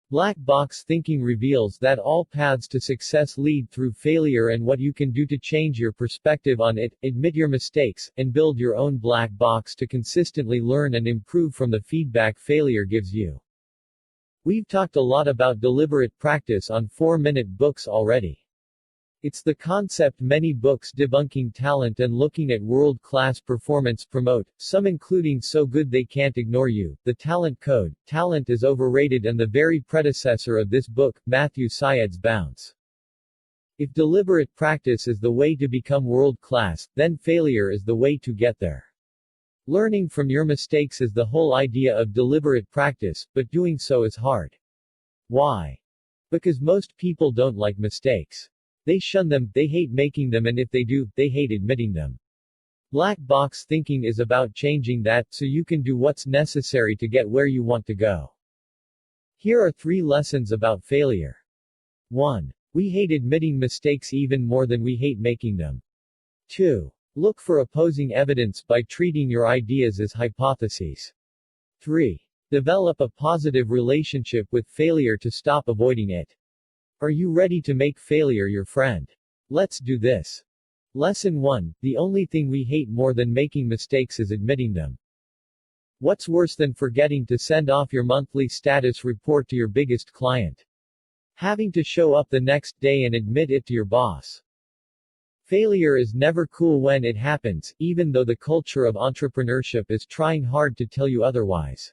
Black box thinking reveals that all paths to success lead through failure and what you can do to change your perspective on it, admit your mistakes, and build your own black box to consistently learn and improve from the feedback failure gives you. We've talked a lot about deliberate practice on 4-minute books already. It's the concept many books debunking talent and looking at world-class performance promote, some including So Good They Can't Ignore You, The Talent Code, Talent is Overrated, and the very predecessor of this book, Matthew Syed's Bounce. If deliberate practice is the way to become world-class, then failure is the way to get there. Learning from your mistakes is the whole idea of deliberate practice, but doing so is hard. Why? Because most people don't like mistakes. They shun them, they hate making them, and if they do, they hate admitting them. Black box thinking is about changing that, so you can do what's necessary to get where you want to go. Here are 3 lessons about failure. 1. We hate admitting mistakes even more than we hate making them. 2. Look for opposing evidence by treating your ideas as hypotheses. 3. Develop a positive relationship with failure to stop avoiding it. Are you ready to make failure your friend? Let's do this. Lesson 1. The only thing we hate more than making mistakes is admitting them. What's worse than forgetting to send off your monthly status report to your biggest client? Having to show up the next day and admit it to your boss. Failure is never cool when it happens, even though the culture of entrepreneurship is trying hard to tell you otherwise.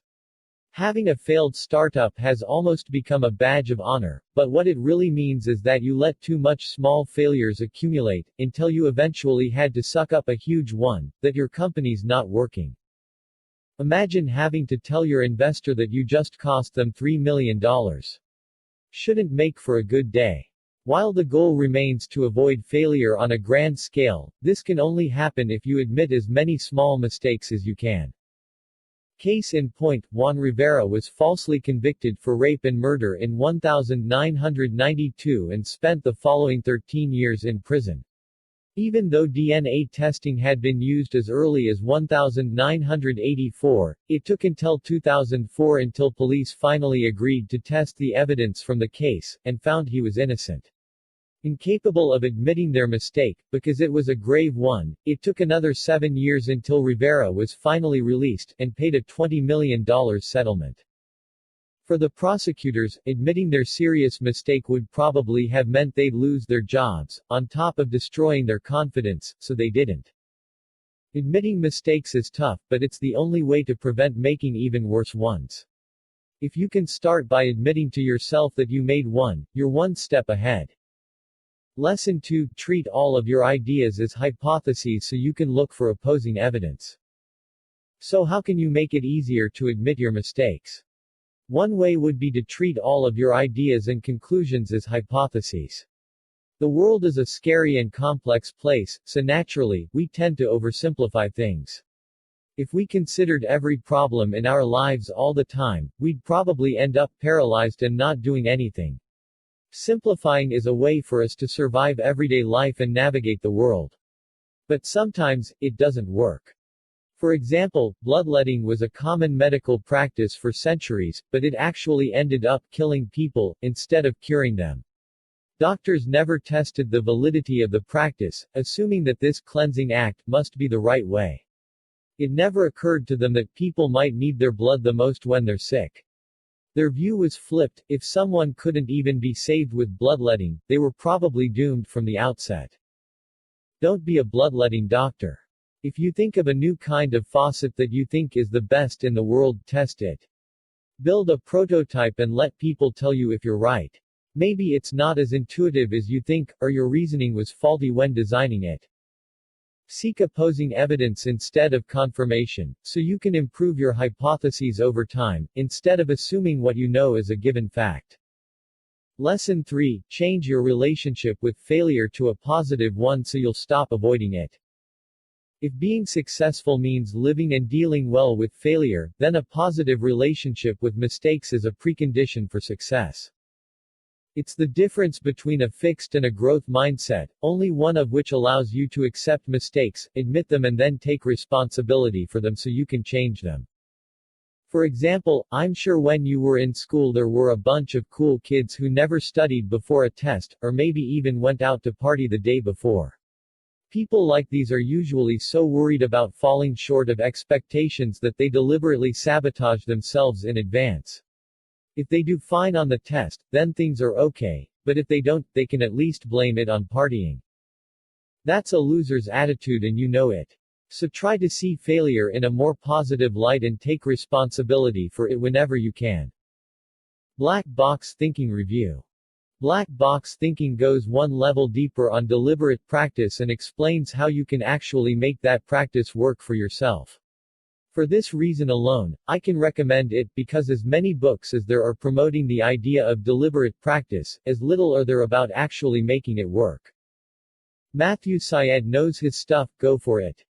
Having a failed startup has almost become a badge of honor, but what it really means is that you let too much small failures accumulate, until you eventually had to suck up a huge one, that your company's not working. Imagine having to tell your investor that you just cost them $3 million. Shouldn't make for a good day. While the goal remains to avoid failure on a grand scale, this can only happen if you admit as many small mistakes as you can. Case in point, Juan Rivera was falsely convicted for rape and murder in 1992 and spent the following 13 years in prison. Even though DNA testing had been used as early as 1984, it took until 2004 until police finally agreed to test the evidence from the case, and found he was innocent. Incapable of admitting their mistake, because it was a grave one, it took another 7 years until Rivera was finally released, and paid a $20 million settlement. For the prosecutors, admitting their serious mistake would probably have meant they'd lose their jobs, on top of destroying their confidence, so they didn't. Admitting mistakes is tough, but it's the only way to prevent making even worse ones. If you can start by admitting to yourself that you made one, you're one step ahead. Lesson 2. Treat all of your ideas as hypotheses so you can look for opposing evidence. So how can you make it easier to admit your mistakes? One way would be to treat all of your ideas and conclusions as hypotheses. The world is a scary and complex place, so naturally, we tend to oversimplify things. If we considered every problem in our lives all the time, we'd probably end up paralyzed and not doing anything. Simplifying is a way for us to survive everyday life and navigate the world. But sometimes, it doesn't work. For example, bloodletting was a common medical practice for centuries, but it actually ended up killing people, instead of curing them. Doctors never tested the validity of the practice, assuming that this cleansing act must be the right way. It never occurred to them that people might need their blood the most when they're sick. Their view was flipped. If someone couldn't even be saved with bloodletting, they were probably doomed from the outset. Don't be a bloodletting doctor. If you think of a new kind of faucet that you think is the best in the world, test it. Build a prototype and let people tell you if you're right. Maybe it's not as intuitive as you think, or your reasoning was faulty when designing it. Seek opposing evidence instead of confirmation, so you can improve your hypotheses over time, instead of assuming what you know is a given fact. Lesson 3. Change your relationship with failure to a positive one so you'll stop avoiding it. If being successful means living and dealing well with failure, then a positive relationship with mistakes is a precondition for success. It's the difference between a fixed and a growth mindset, only one of which allows you to accept mistakes, admit them and then take responsibility for them so you can change them. For example, I'm sure when you were in school there were a bunch of cool kids who never studied before a test, or maybe even went out to party the day before. People like these are usually so worried about falling short of expectations that they deliberately sabotage themselves in advance. If they do fine on the test, then things are okay, but if they don't, they can at least blame it on partying. That's a loser's attitude and you know it. So try to see failure in a more positive light and take responsibility for it whenever you can. Black Box Thinking Review. Black box thinking goes one level deeper on deliberate practice and explains how you can actually make that practice work for yourself. For this reason alone, I can recommend it because as many books as there are promoting the idea of deliberate practice, as little are there about actually making it work. Matthew Syed knows his stuff, go for it.